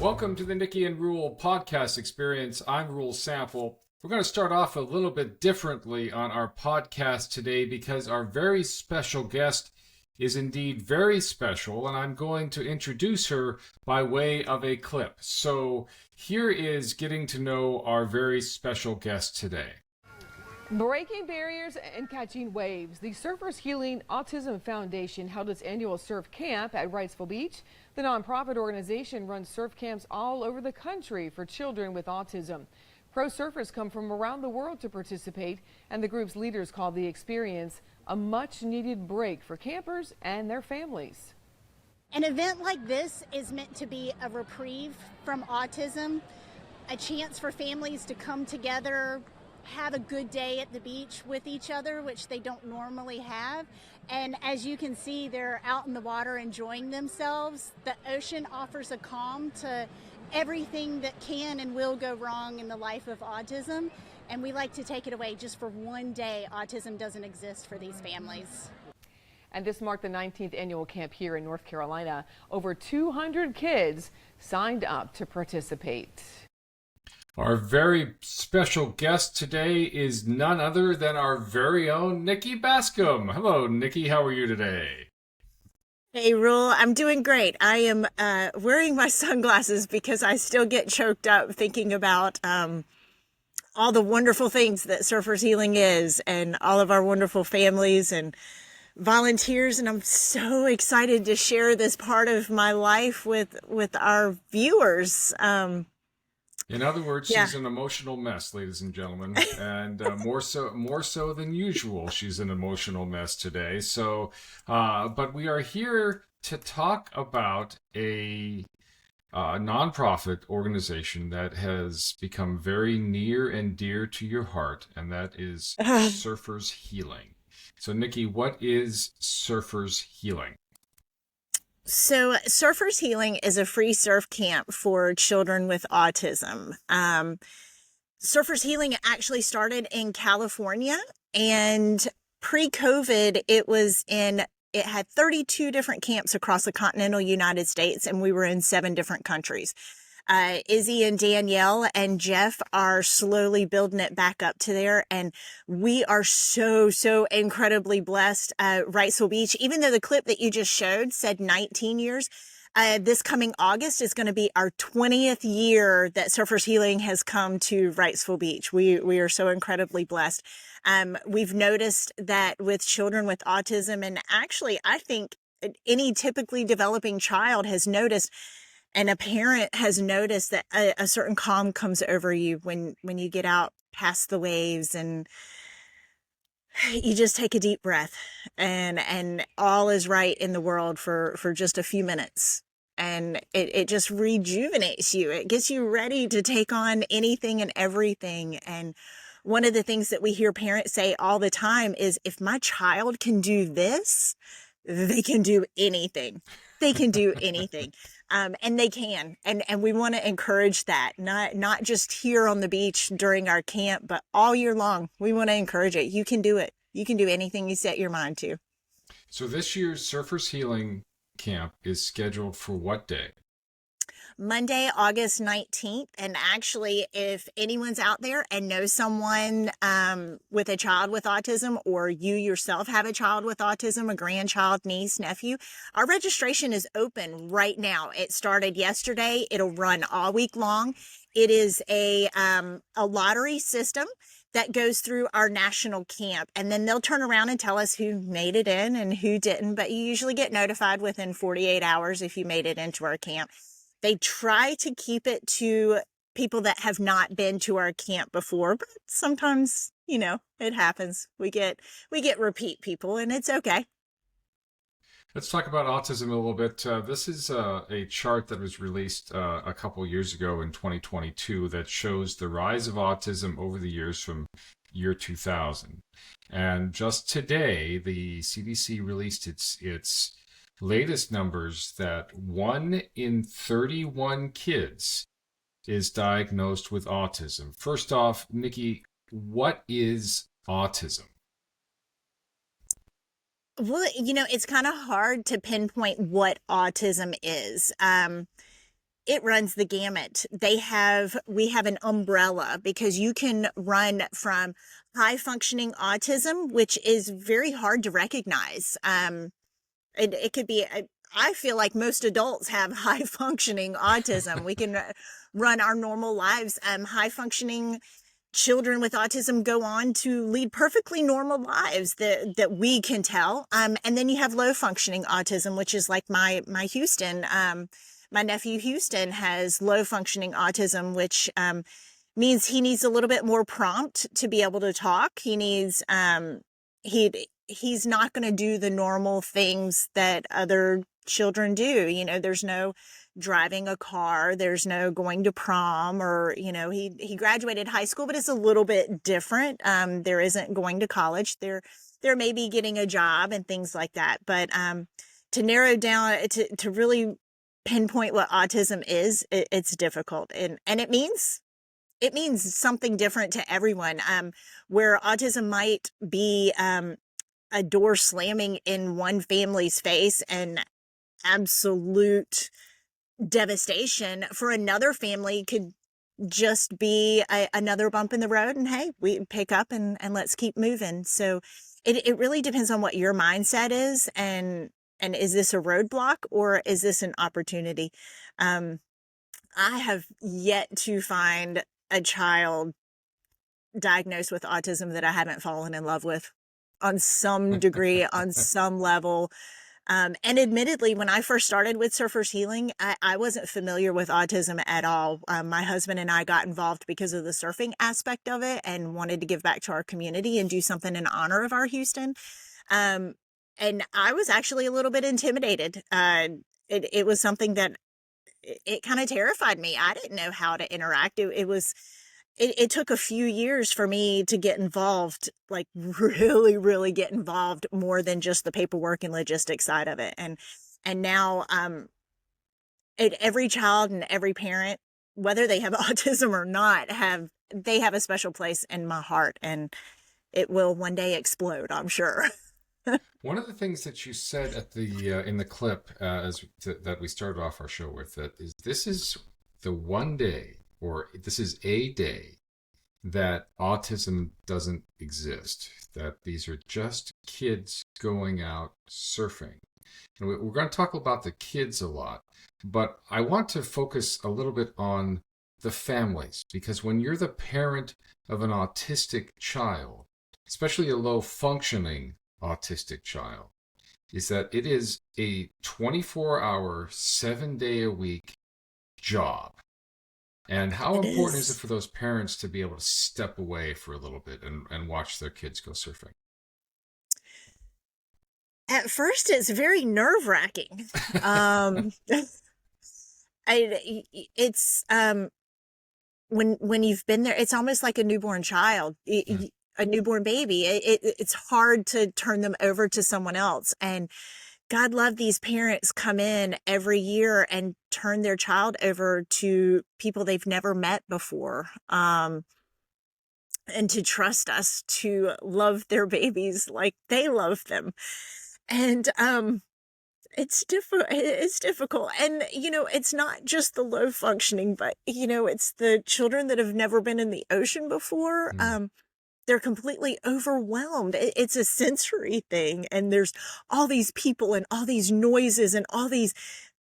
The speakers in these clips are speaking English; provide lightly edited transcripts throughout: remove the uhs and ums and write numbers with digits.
Welcome to the Nikki and Reuel Podcast experience. I'm Reuel Sample. We're going to start off a little bit differently on our podcast today because our very special guest is indeed very special, and I'm going to introduce her by way of a clip. So here is getting to know our very special guest today. Breaking barriers and catching waves. The Surfers Healing Autism Foundation held its annual surf camp at Wrightsville Beach. The nonprofit organization runs surf camps all over the country for children with autism. Pro surfers come from around the world to participate, and the group's leaders call the experience a much-needed break for campers and their families. An event like this is meant to be a reprieve from autism, a chance for families to come together, have a good day at the beach with each other, which they don't normally have. And as you can see, they're out in the water enjoying themselves. The ocean offers a calm to everything that can and will go wrong in the life of autism. And we like to take it away just for one day. Autism doesn't exist for these families. And this marked the 19th annual camp here in North Carolina. Over 200 kids signed up to participate. Our very special guest today is none other than our very own Nikki Bascome. Hello, Nikki. How are you today? Hey, Reuel. I'm doing great. I am wearing my sunglasses because I still get choked up thinking about all the wonderful things that Surfers Healing is and all of our wonderful families and volunteers. And I'm so excited to share this part of my life with our viewers. In other words, she's an emotional mess, ladies and gentlemen, and more so than usual. She's an emotional mess today. So, but we are here to talk about a nonprofit organization that has become very near and dear to your heart, and that is Surfers Healing. So, Nikki, what is Surfers Healing? So Surfers Healing is a free surf camp for children with autism. Surfers Healing actually started in California, and pre-COVID, it had 32 different camps across the continental United States, and we were in 7 different countries. Izzy and Danielle and Jeff are slowly building it back up to there. And we are so incredibly blessed. Wrightsville Beach, even though the clip that you just showed said 19 years, this coming August is going to be our 20th year that Surfers Healing has come to Wrightsville Beach. We are so incredibly blessed. We've noticed that with children with autism, and actually I think any typically developing child has noticed, and a parent has noticed that a certain calm comes over you when you get out past the waves and you just take a deep breath and all is right in the world for just a few minutes. And it just rejuvenates you. It gets you ready to take on anything and everything. And one of the things that we hear parents say all the time is, if my child can do this, they can do anything. They can do anything. And they can. And we want to encourage that, not just here on the beach during our camp, but all year long. We want to encourage it. You can do it. You can do anything you set your mind to. So this year's Surfers Healing Camp is scheduled for what day? Monday, August 19th. And actually, if anyone's out there and knows someone with a child with autism, or you yourself have a child with autism, a grandchild, niece, nephew, our registration is open right now. It started yesterday. It'll run all week long. It is a lottery system that goes through our national camp, and then they'll turn around and tell us who made it in and who didn't. But you usually get notified within 48 hours if you made it into our camp. They try to keep it to people that have not been to our camp before, but sometimes, it happens. We get repeat people, and it's okay. Let's talk about autism a little bit. This is a chart that was released a couple years ago in 2022 that shows the rise of autism over the years from year 2000. And just today, the CDC released its latest numbers that 1 in 31 kids is diagnosed with autism. First off, Nikki, what is autism? Well, it's kind of hard to pinpoint what autism is. it runs the gamut. We have an umbrella because you can run from high functioning autism, which is very hard to recognize. It could be, I feel like most adults have high functioning autism. We can run our normal lives. High functioning children with autism go on to lead perfectly normal lives that we can tell. And then you have low functioning autism, which is like my Houston, my nephew Houston has low functioning autism, which means he needs a little bit more prompt to be able to talk. He needs, he's not going to do the normal things that other children do. You know, there's no driving a car, there's no going to prom, or, you know, he graduated high school, but it's a little bit different. There isn't going to college. There may be getting a job and things like that. But to narrow down, to really pinpoint what autism is, it's difficult. And it means something different to everyone. Where autism might be a door slamming in one family's face and absolute devastation, for another family could just be another bump in the road, and hey, we pick up and let's keep moving. So it really depends on what your mindset is, and is this a roadblock or is this an opportunity? I have yet to find a child diagnosed with autism that I haven't fallen in love with on some degree, on some level. And admittedly, when I first started with Surfers Healing, I wasn't familiar with autism at all. My husband and I got involved because of the surfing aspect of it and wanted to give back to our community and do something in honor of our Houston. And I was actually a little bit intimidated. It was something that it kind of terrified me. I didn't know how to interact. It took a few years for me to get involved, like really, really get involved more than just the paperwork and logistics side of it. And now, every child and every parent, whether they have autism or not, they have a special place in my heart, and it will one day explode, I'm sure. One of the things that you said at the in the clip that we started off our show with, that is, this is the one day, or this is a day, that autism doesn't exist, that these are just kids going out surfing. And we're going to talk about the kids a lot, but I want to focus a little bit on the families, because when you're the parent of an autistic child, especially a low functioning autistic child, is that it is a 24-hour, 7-day-a-week job. And how important is it for those parents to be able to step away for a little bit and watch their kids go surfing? At first, it's very nerve-wracking. It's when you've been there, it's almost like a newborn child, a newborn baby. It's hard to turn them over to someone else. And God love these parents come in every year and turn their child over to people they've never met before. And to trust us to love their babies like they love them. And it's difficult. And, you know, it's not just the low functioning, but, you know, it's the children that have never been in the ocean before. They're completely overwhelmed. It's a sensory thing. And there's all these people and all these noises and all these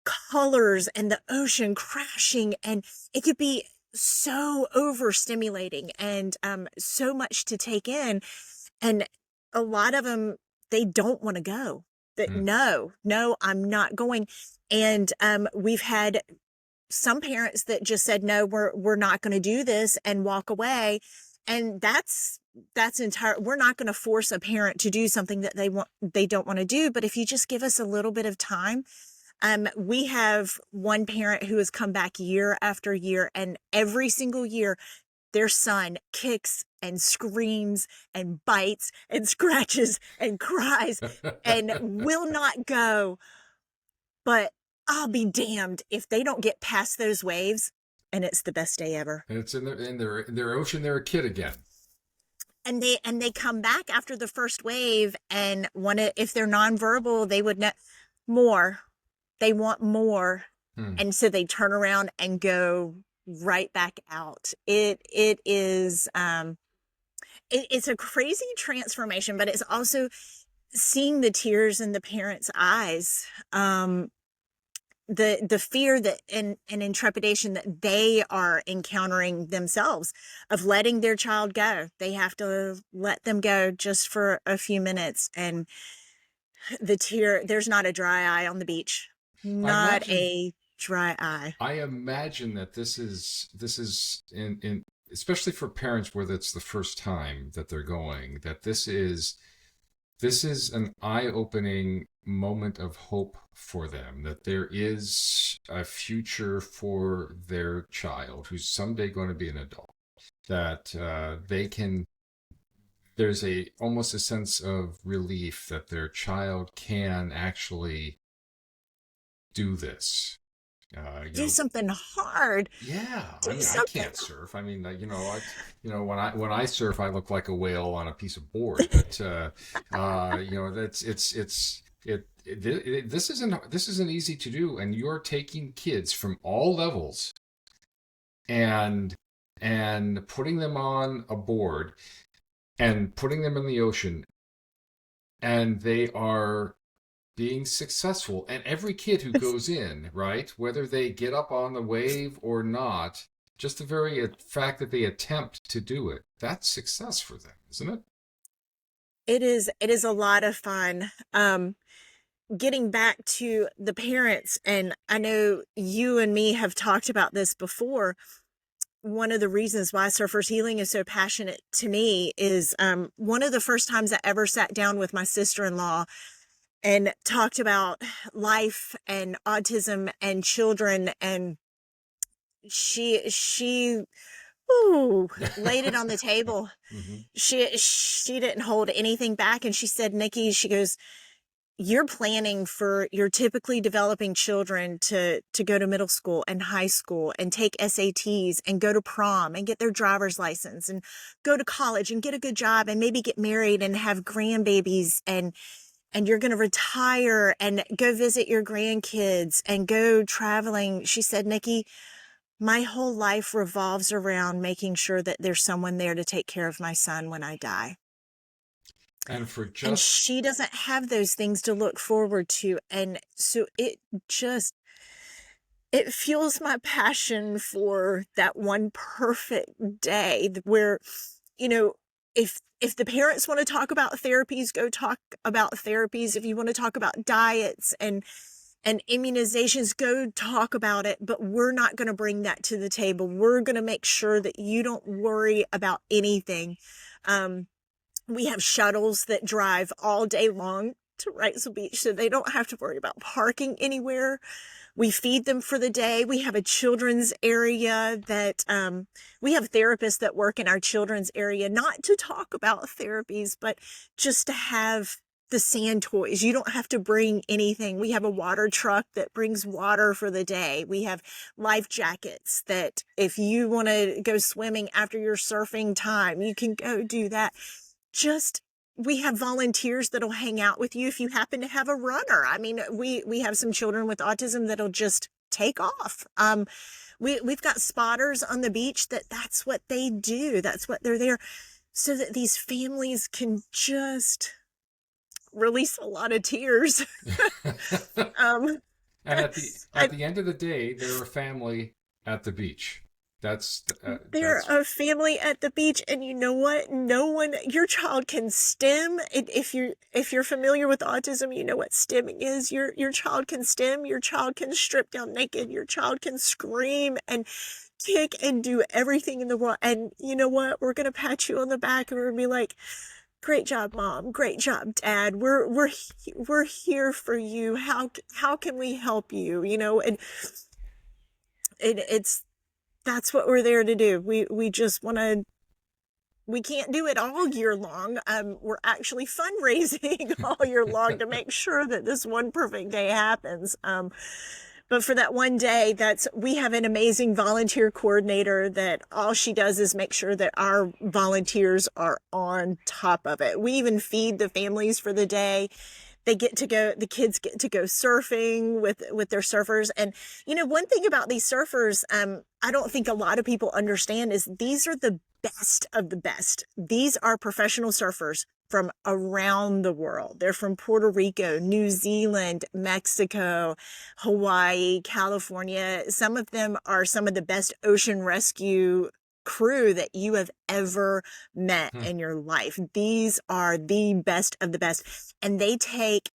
colors and the ocean crashing. And it could be so overstimulating and so much to take in. And a lot of them, they don't want to go. No, I'm not going. And we've had some parents that just said, no, we're not going to do this, and walk away. And that's entire. We're not going to force a parent to do something that they don't want to do. But if you just give us a little bit of time, we have one parent who has come back year after year, and every single year, their son kicks and screams and bites and scratches and cries and will not go. But I'll be damned if they don't get past those waves. And it's the best day ever. And it's in their ocean. They're a kid again. And they come back after the first wave and want to, if they're nonverbal, they would more. They want more. Hmm. And so they turn around and go right back out. It's a crazy transformation, but it's also seeing the tears in the parents' eyes, the fear that and trepidation that they are encountering themselves of letting their child go. They have to let them go just for a few minutes, and there's not a dry eye on the beach. I Not imagine a dry eye. I imagine that this is in especially for parents where that's the first time that they're going, that this is an eye-opening moment of hope for them, that there is a future for their child who's someday going to be an adult, that they can there's a almost a sense of relief that their child can actually do this. Do something hard. Yeah, I Do mean, I something. can't surf. I mean, when I surf, I look like a whale on a piece of board. But that's this isn't easy to do, and you're taking kids from all levels and putting them on a board and putting them in the ocean, and they are being successful. And every kid who goes in, right, whether they get up on the wave or not, just the very fact that they attempt to do it, that's success for them, isn't it? It is a lot of fun. Getting back to the parents, and I know you and me have talked about this before. One of the reasons why Surfers Healing is so passionate to me is one of the first times I ever sat down with my sister-in-law and talked about life and autism and children, and she ooh, laid it on the table. Mm-hmm. She didn't hold anything back, and she said, Nikki, she goes, you're planning for your typically developing children to go to middle school and high school and take SATs and go to prom and get their driver's license and go to college and get a good job and maybe get married and have grandbabies, and you're going to retire and go visit your grandkids and go traveling. She said, Nikki, my whole life revolves around making sure that there's someone there to take care of my son when I die. And for And just she doesn't have those things to look forward to. And so it fuels my passion for that one perfect day where, you know, if the parents want to talk about therapies, go talk about therapies. If you want to talk about diets and immunizations, go talk about it. But we're not going to bring that to the table. We're going to make sure that you don't worry about anything. We have shuttles that drive all day long to Wrightsville Beach, so they don't have to worry about parking anywhere. We feed them for the day. We have a children's area that we have therapists that work in our children's area, not to talk about therapies, but just to have the sand toys. You don't have to bring anything. We have a water truck that brings water for the day. We have life jackets that if you want to go swimming after your surfing time, you can go do that. We have volunteers that'll hang out with you if you happen to have a runner. I mean, we have some children with autism that'll just take off. We've got spotters on the beach that's what they do. That's what they're there, so that these families can just release a lot of tears. and at the end of the day, they're a family at the beach. They're a family at the beach, and you know what? Your child can stim. If you're familiar with autism, you know what stimming is. Your child can stim. Your child can strip down naked. Your child can scream and kick and do everything in the world. And you know what? We're gonna pat you on the back and we're gonna be like, "Great job, Mom. Great job, Dad. We're here for you. How can we help you? You know?" And that's what we're there to do. We just want to, we can't do it all year long. We're actually fundraising all year long to make sure that this one perfect day happens. But for that one day, we have an amazing volunteer coordinator that all she does is make sure that our volunteers are on top of it. We even feed the families for the day. the kids get to go surfing with their surfers. And, one thing about these surfers, I don't think a lot of people understand is these are the best of the best. These are professional surfers from around the world. They're from Puerto Rico, New Zealand, Mexico, Hawaii, California. Some of them are some of the best ocean rescue crew that you have ever met in your life. These are the best of the best, and they take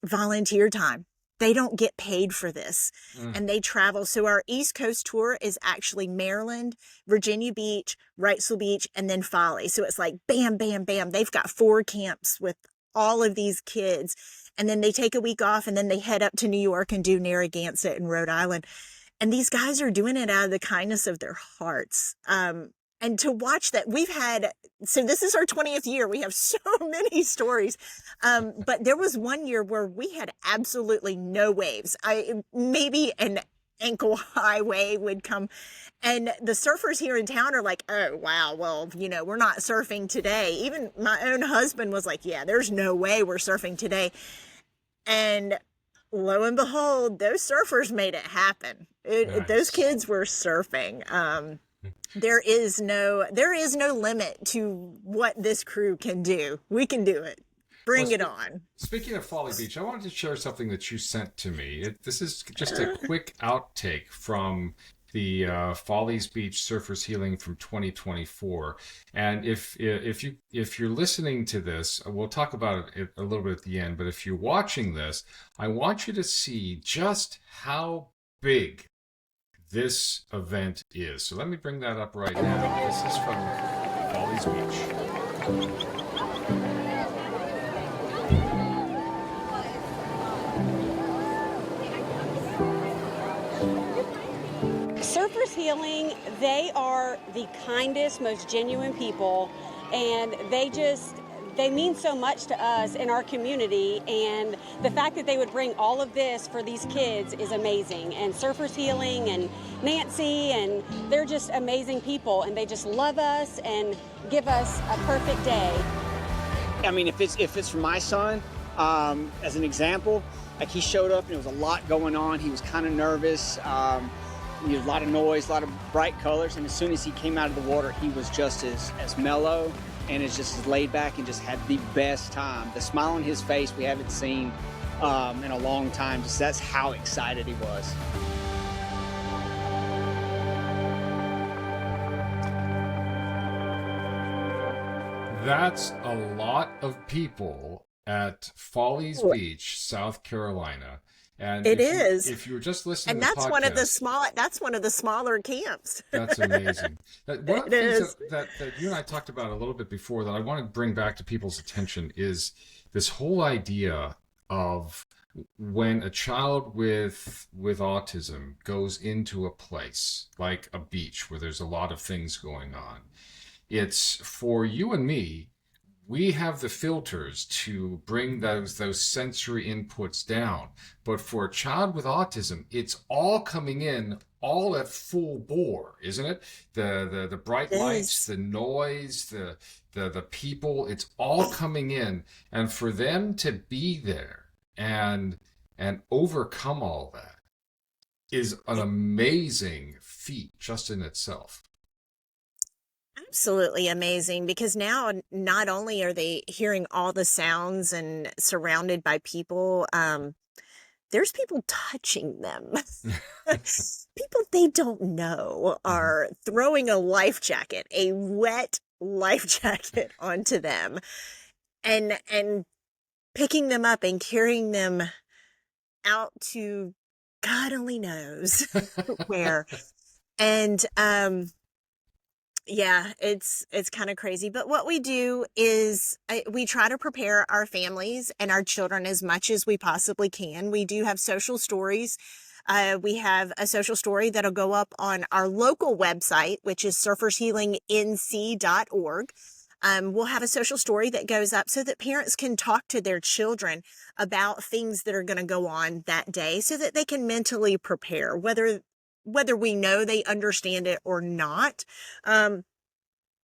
volunteer time. They don't get paid for this, and they travel. So our East Coast tour is actually Maryland, Virginia Beach, Wrightsville Beach, and then Folly. So it's like bam, bam, bam. They've got 4 camps with all of these kids, and then they take a week off, and then they head up to New York and do Narragansett and Rhode Island. And these guys are doing it out of the kindness of their hearts. And to watch that, so this is our 20th year. We have so many stories. But there was one year where we had absolutely no waves. Maybe an ankle high wave would come. And the surfers here in town are like, oh, wow, well, we're not surfing today. Even my own husband was like, yeah, there's no way we're surfing today. And lo and behold, those surfers made it happen. Nice. Those kids were surfing. There is no limit to what this crew can do. We can do it. Bring it on. Speaking of Folly Beach, I wanted to share something that you sent to me. This is just a quick outtake from the Follies Beach Surfers Healing from 2024. And if you're listening to this, we'll talk about it a little bit at the end. But if you're watching this, I want you to see just how big this event is. So let me bring that up right now. This is from Follies Beach. Surfers Healing, they are the kindest, most genuine people, and they mean so much to us in our community, and the fact that they would bring all of this for these kids is amazing. And Surfers Healing and Nancy, and they're just amazing people, and they just love us and give us a perfect day. I mean, if it's for my son, as an example, like he showed up and there was a lot going on. He was kind of nervous. There was a lot of noise, a lot of bright colors, and as soon as he came out of the water, he was just as mellow and is just as laid back and just had the best time. The smile on his face we haven't seen in a long time. Just that's how excited he was. That's a lot of people at Follies Beach, South Carolina. And if you were just listening and to the that's podcast, that's one of the smaller camps. That's amazing. One of the things that you and I talked about a little bit before that I want to bring back to people's attention is this whole idea of when a child with autism goes into a place like a beach where there's a lot of things going on. It's for you and me. We have the filters to bring those sensory inputs down. But for a child with autism, it's all coming in all at full bore, isn't it? The bright lights, the noise, the people, it's all coming in. And for them to be there and overcome all that is an amazing feat just in itself. Absolutely amazing, because now not only are they hearing all the sounds and surrounded by people, there's people touching them. People they don't know are throwing a life jacket, a wet life jacket onto them and picking them up and carrying them out to God only knows where. And yeah, it's kind of crazy. But what we do is we try to prepare our families and our children as much as we possibly can. We do have social stories. We have a social story that'll go up on our local website, which is surfershealingnc.org. We'll have a social story that goes up so that parents can talk to their children about things that are going to go on that day so that they can mentally prepare, whether we know they understand it or not. And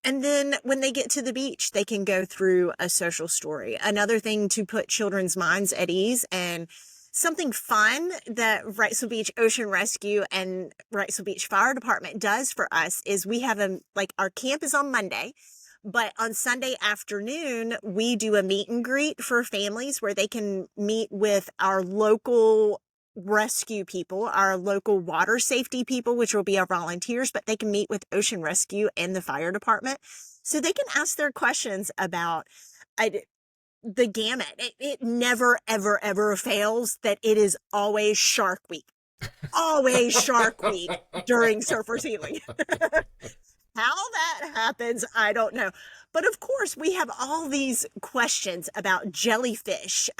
And then when they get to the beach, they can go through a social story. Another thing to put children's minds at ease, and something fun that Wrightsville Beach Ocean Rescue and Wrightsville Beach Fire Department does for us is we have our camp is on Monday, but on Sunday afternoon, we do a meet and greet for families where they can meet with our local rescue people, our local water safety people, which will be our volunteers, but they can meet with Ocean Rescue and the fire department. So they can ask their questions about the gamut. It never, ever, ever fails that it is always Shark Week. Always Shark Week during Surfers Healing. How that happens, I don't know. But of course, we have all these questions about jellyfish.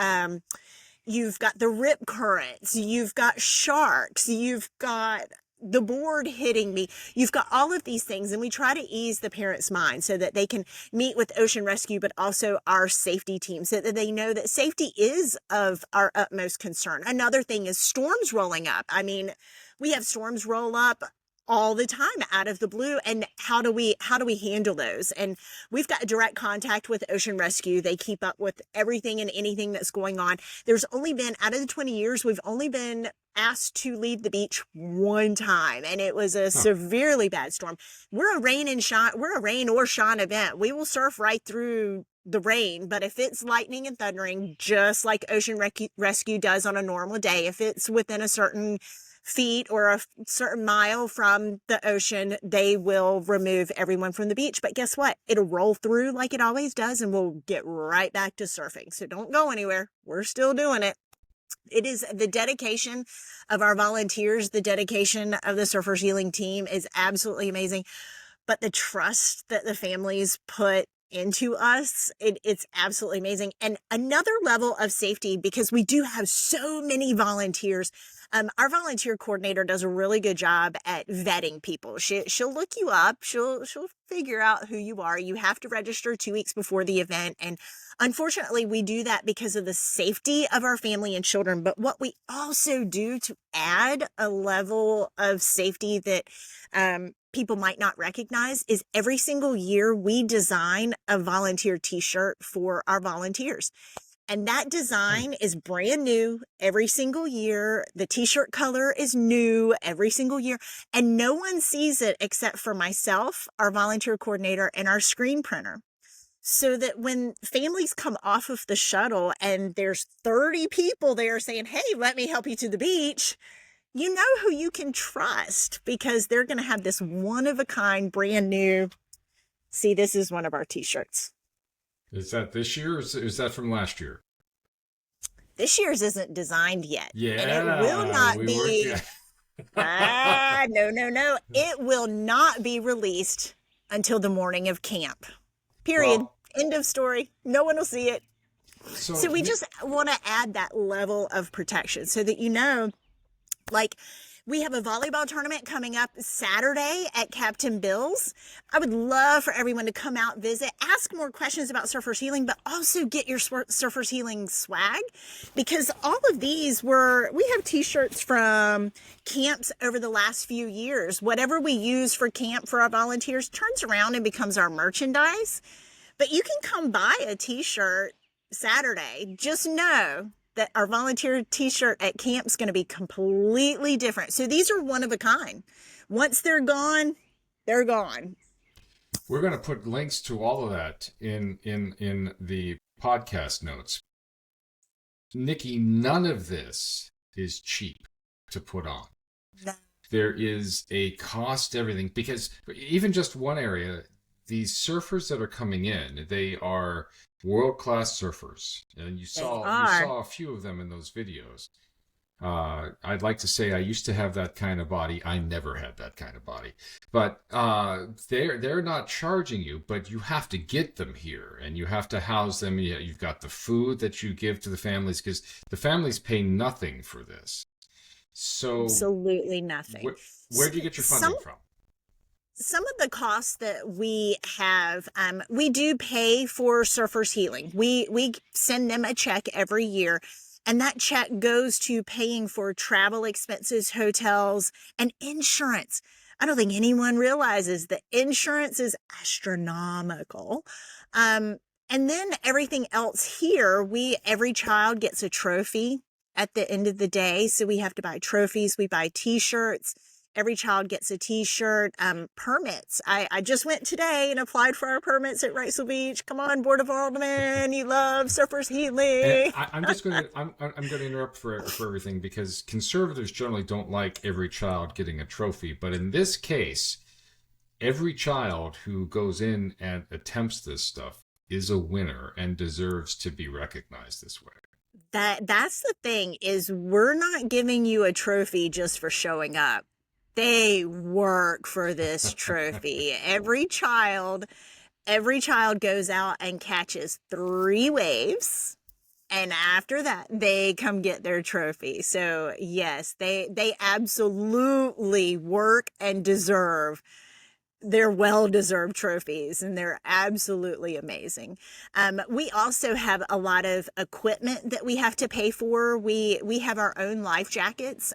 You've got the rip currents, you've got sharks, you've got the board hitting me. You've got all of these things, and we try to ease the parents' mind so that they can meet with Ocean Rescue, but also our safety team, so that they know that safety is of our utmost concern. Another thing is storms rolling up. I mean, we have storms roll up all the time out of the blue, and how do we handle those? And we've got direct contact with Ocean Rescue. They keep up with everything and anything that's going on. There's only been, out of the 20 years, we've only been asked to leave the beach one time, and it was a severely bad storm. We're a rain or shine event. We will surf right through the rain, but if it's lightning and thundering, just like Ocean Rescue does on a normal day, if it's within a certain feet or a certain mile from the ocean, they will remove everyone from the beach. But guess what? It'll roll through like it always does, and we'll get right back to surfing. So don't go anywhere. We're still doing it. It is the dedication of our volunteers. The dedication of the Surfers Healing team is absolutely amazing. But the trust that the families put into us, it's absolutely amazing. And another level of safety, because we do have so many volunteers. Our volunteer coordinator does a really good job at vetting people. She'll look you up. She'll figure out who you are. You have to register 2 weeks before the event. And unfortunately, we do that because of the safety of our family and children. But what we also do to add a level of safety that people might not recognize is every single year we design a volunteer t-shirt for our volunteers. And that design is brand new every single year. The t-shirt color is new every single year. And no one sees it except for myself, our volunteer coordinator, and our screen printer. So that when families come off of the shuttle and there's 30 people there saying, hey, let me help you to the beach, you know who you can trust, because they're going to have this one-of-a-kind, brand new, see, this is one of our t-shirts. Is that this year, or is that from last year? This year's isn't designed yet. Yeah. And it will not be. No. It will not be released until the morning of camp. Period. Well, end of story. No one will see it. So we just want to add that level of protection so that you know, like, we have a volleyball tournament coming up Saturday at Captain Bill's. I would love for everyone to come out, visit, ask more questions about Surfers Healing, but also get your Surfers Healing swag, because all of these we have t-shirts from camps over the last few years. Whatever we use for camp for our volunteers turns around and becomes our merchandise. But you can come buy a t-shirt Saturday. Just know that our volunteer t-shirt at camp is going to be completely different. So these are one of a kind. Once they're gone, they're gone. We're going to put links to all of that in the podcast notes. Nikki, none of this is cheap to put on. No. There is a cost to everything, because even just one area, these surfers that are coming in, they are world-class surfers, and you saw a few of them in those videos. I'd like to say I used to have that kind of body. I never had that kind of body, but they're not charging you, but you have to get them here, and you have to house them. You've got the food that you give to the families, because the families pay nothing for this. So absolutely nothing. Where do you get your funding from? Some of the costs that we have, we do pay for Surfers Healing. We send them a check every year, and that check goes to paying for travel expenses, hotels, and insurance. I don't think anyone realizes the insurance is astronomical. And then everything else here, every child gets a trophy at the end of the day. So we have to buy trophies. We buy t-shirts. Every child gets a t-shirt. Permits. I just went today and applied for our permits at Wrightsville Beach. Come on, Board of Aldermen. You love Surfers Healing. I'm just going to, I'm going to interrupt for everything, because conservatives generally don't like every child getting a trophy. But in this case, every child who goes in and attempts this stuff is a winner and deserves to be recognized this way. That's the thing, is we're not giving you a trophy just for showing up. They work for this trophy. Every child goes out and catches 3 waves, and after that they come get their trophy. So yes, they absolutely work and deserve their well-deserved trophies, and they're absolutely amazing. We also have a lot of equipment that we have to pay for. We have our own life jackets.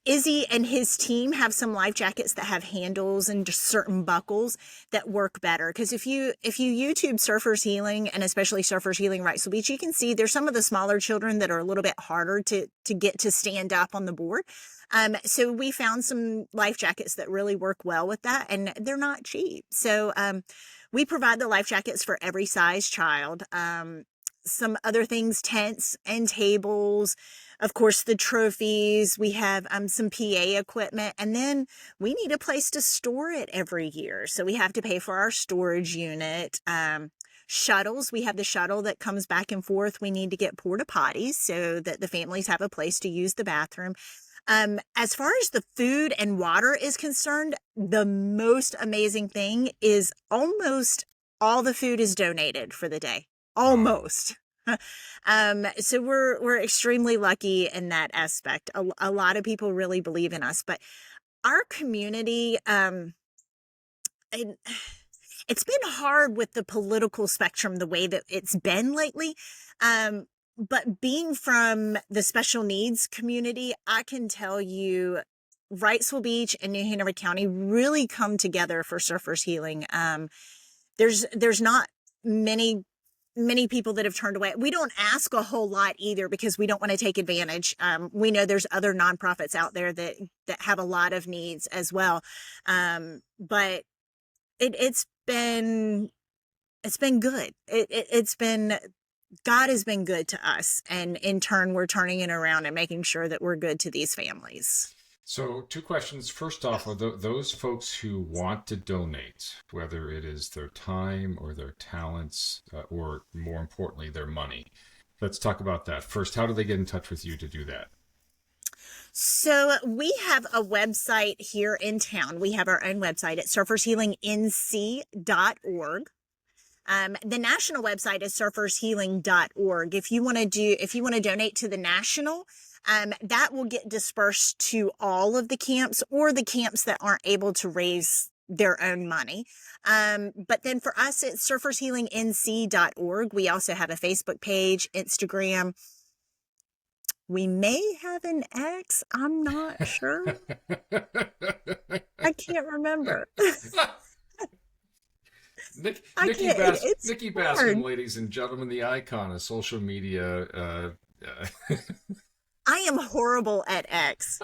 Izzy and his team have some life jackets that have handles and just certain buckles that work better. Because if you YouTube Surfers Healing, and especially Surfers Healing Wrightsville Beach, you can see there's some of the smaller children that are a little bit harder to get to stand up on the board. So we found some life jackets that really work well with that, and they're not cheap. So we provide the life jackets for every size child. Some other things, tents and tables, of course, the trophies. We have some PA equipment, and then we need a place to store it every year. So we have to pay for our storage unit. Shuttles. We have the shuttle that comes back and forth. We need to get porta potties so that the families have a place to use the bathroom. As far as the food and water is concerned, the most amazing thing is almost all the food is donated for the day. Almost. So we're extremely lucky in that aspect. A lot of people really believe in us, but our community, it's been hard with the political spectrum, the way that it's been lately. But being from the special needs community, I can tell you Wrightsville Beach and New Hanover County really come together for Surfers Healing. There's not many people that have turned away. We don't ask a whole lot either, because we don't want to take advantage. We know there's other nonprofits out there that have a lot of needs as well. But it's been good. God has been good to us, and in turn, we're turning it around and making sure that we're good to these families. So 2 questions. First off, are those folks who want to donate, whether it is their time or their talents, or more importantly, their money. Let's talk about that. First, how do they get in touch with you to do that? So we have a website here in town. We have our own website at surfershealingnc.org. The national website is surfershealing.org. If you want to donate to the national, that will get dispersed to all of the camps, or the camps that aren't able to raise their own money. But then for us, it's surfershealingnc.org. We also have a Facebook page, Instagram. We may have an X. I'm not sure. I can't remember. Nikki Bascome, ladies and gentlemen, the icon of social media. I am horrible at X.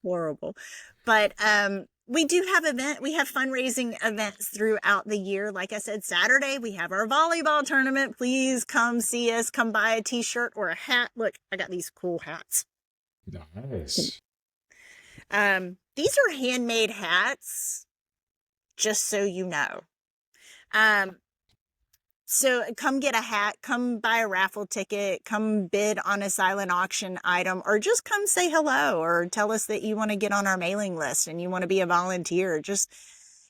Horrible. But we do have we have fundraising events throughout the year. Like I said, Saturday, we have our volleyball tournament. Please come see us. Come buy a t-shirt or a hat. Look, I got these cool hats. Nice. These are handmade hats, just so you know. So come get a hat, come buy a raffle ticket, come bid on a silent auction item, or just come say hello, or tell us that you want to get on our mailing list and you want to be a volunteer. Just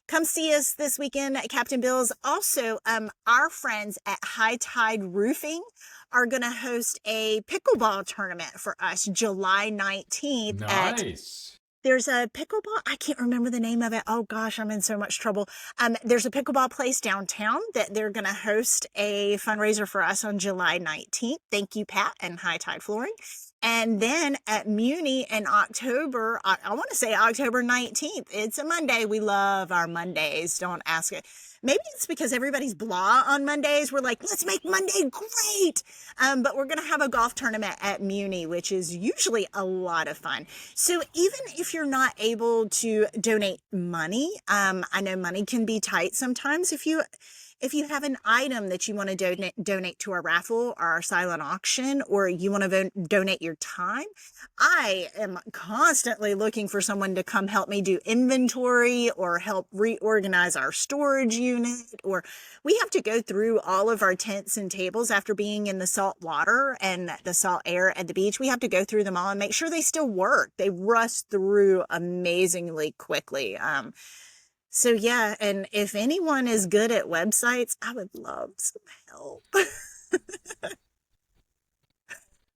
come see us this weekend at Captain Bill's. Also, our friends at High Tide Roofing are going to host a pickleball tournament for us July 19th. Nice. There's a pickleball. I can't remember the name of it. Oh gosh, I'm in so much trouble. There's a pickleball place downtown that they're going to host a fundraiser for us on July 19th. Thank you, Pat and High Tide Flooring. And then at Muni in October, I want to say October 19th. It's a Monday. We love our Mondays. Don't ask it. Maybe it's because everybody's blah on Mondays. We're like, let's make Monday great. But we're going to have a golf tournament at Muni, which is usually a lot of fun. So even if you're not able to donate money, I know money can be tight sometimes. If you have an item that you want to donate to our raffle or our silent auction, or you want to donate your time, I am constantly looking for someone to come help me do inventory or help reorganize our storage unit. Or we have to go through all of our tents and tables after being in the salt water and the salt air at the beach. We have to go through them all and make sure they still work. They rust through amazingly quickly. So yeah, and if anyone is good at websites, I would love some help.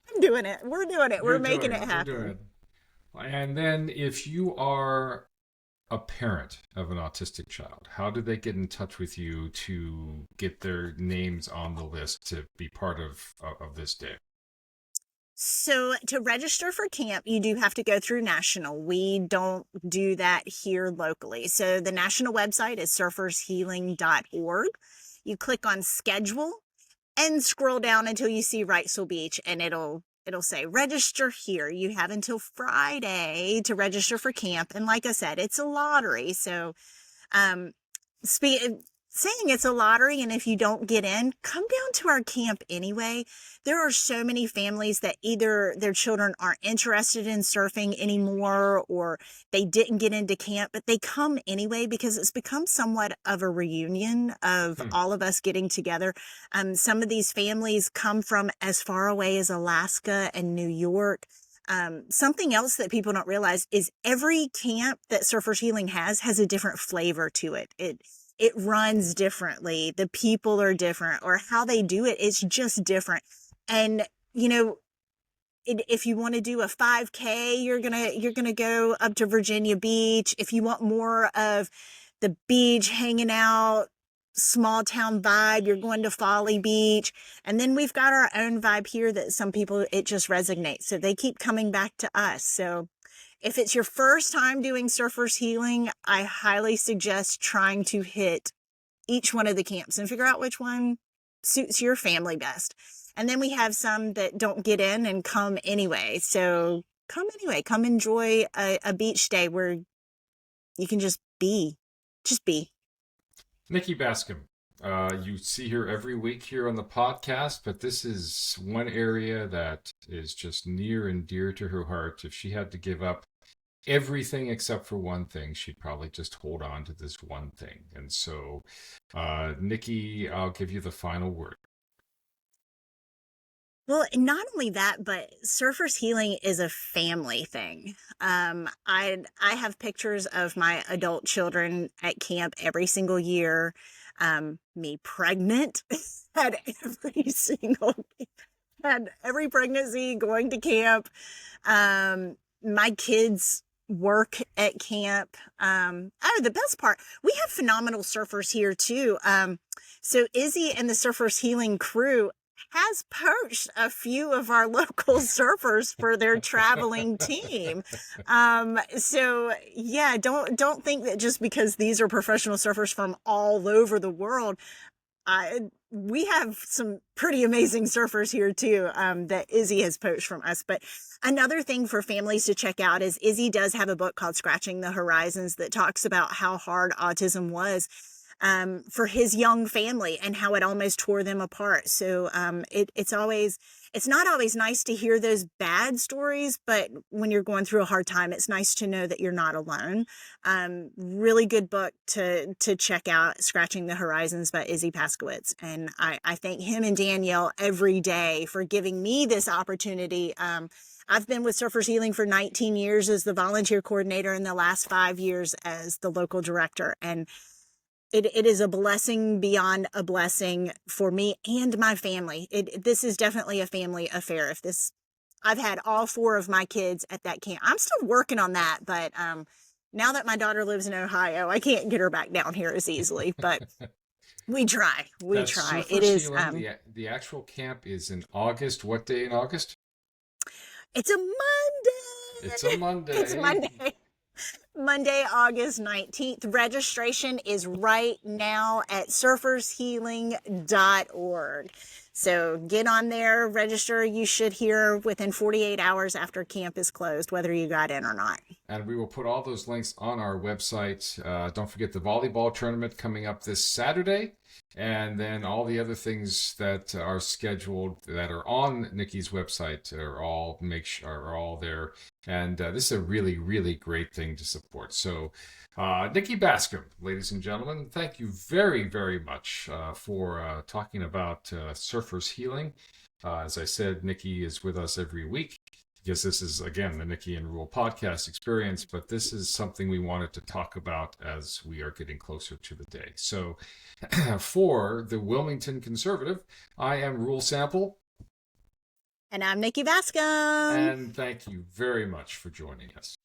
I'm doing it. We're doing it. We're making it happen. And then if you are a parent of an autistic child, how do they get in touch with you to get their names on the list to be part of this day? So to register for camp, you do have to go through national. We don't do that here locally. So the national website is surfershealing.org. You click on schedule and scroll down until you see Wrightsville Beach, and it'll say register here. You have until Friday to register for camp. And like I said, it's a lottery. So saying it's a lottery, and if you don't get in, come down to our camp anyway. There are so many families that either their children aren't interested in surfing anymore, or they didn't get into camp, but they come anyway because it's become somewhat of a reunion of all of us getting together. Some of these families come from as far away as Alaska and New York. Something else that people don't realize is every camp that Surfers Healing has a different flavor to it. It runs differently. The people are different, or how they do it is just different. And, you know, if you want to do a 5K, you're going to go up to Virginia Beach. If you want more of the beach, hanging out, small town vibe, you're going to Folly Beach. And then we've got our own vibe here that some people, it just resonates. So they keep coming back to us. So if it's your first time doing Surfers Healing, I highly suggest trying to hit each one of the camps and figure out which one suits your family best. And then we have some that don't get in and come anyway. So come anyway. Come enjoy a beach day where you can just be. Just be. Nikki Bascome, you see her every week here on the podcast, but this is one area that is just near and dear to her heart. If she had to give up everything except for one thing, she'd probably just hold on to this one thing. And so, Nikki, I'll give you the final word. Well, not only that, but Surfers Healing is a family thing. I have pictures of my adult children at camp every single year. Me pregnant had every pregnancy going to camp. My kids work at camp. The best part, we have phenomenal surfers here too. So Izzy and the Surfers Healing crew has poached a few of our local surfers for their traveling team. So yeah, don't think that just because these are professional surfers from all over the world, we have some pretty amazing surfers here too, that Izzy has poached from us. But another thing for families to check out is Izzy does have a book called Scratching the Horizons that talks about how hard autism was for his young family and how it almost tore them apart. So it's not always nice to hear those bad stories, but when you're going through a hard time, it's nice to know that you're not alone. Really good book to check out, Scratching the Horizons by Izzy Paskowitz. And I thank him and Danielle every day for giving me this opportunity. I've been with Surfers Healing for 19 years as the volunteer coordinator and the last 5 years as the local director. And it is a blessing beyond a blessing for me and my family. This is definitely a family affair. I've had all 4 of my kids at that camp. I'm still working on that, but now that my daughter lives in Ohio, I can't get her back down here as easily. But we try. We try. It is the actual camp is in August. What day in August? It's a Monday. It's a Monday. It's Monday. Monday, August 19th. Registration is right now at surfershealing.org. So get on there, register. You should hear within 48 hours after camp is closed whether you got in or not. And we will put all those links on our website. Don't forget the volleyball tournament coming up this Saturday. And then all the other things that are scheduled that are on Nikki's website are all there. And this is a really, really great thing to support. So Nikki Bascome, ladies and gentlemen, thank you very, very much for talking about Surfers Healing. As I said, Nikki is with us every week because this is, again, the Nikki and Reuel podcast experience, but this is something we wanted to talk about as we are getting closer to the day. So for the Wilmington Conservative, I am Reuel Sample. And I'm Nikki Bascome. And thank you very much for joining us.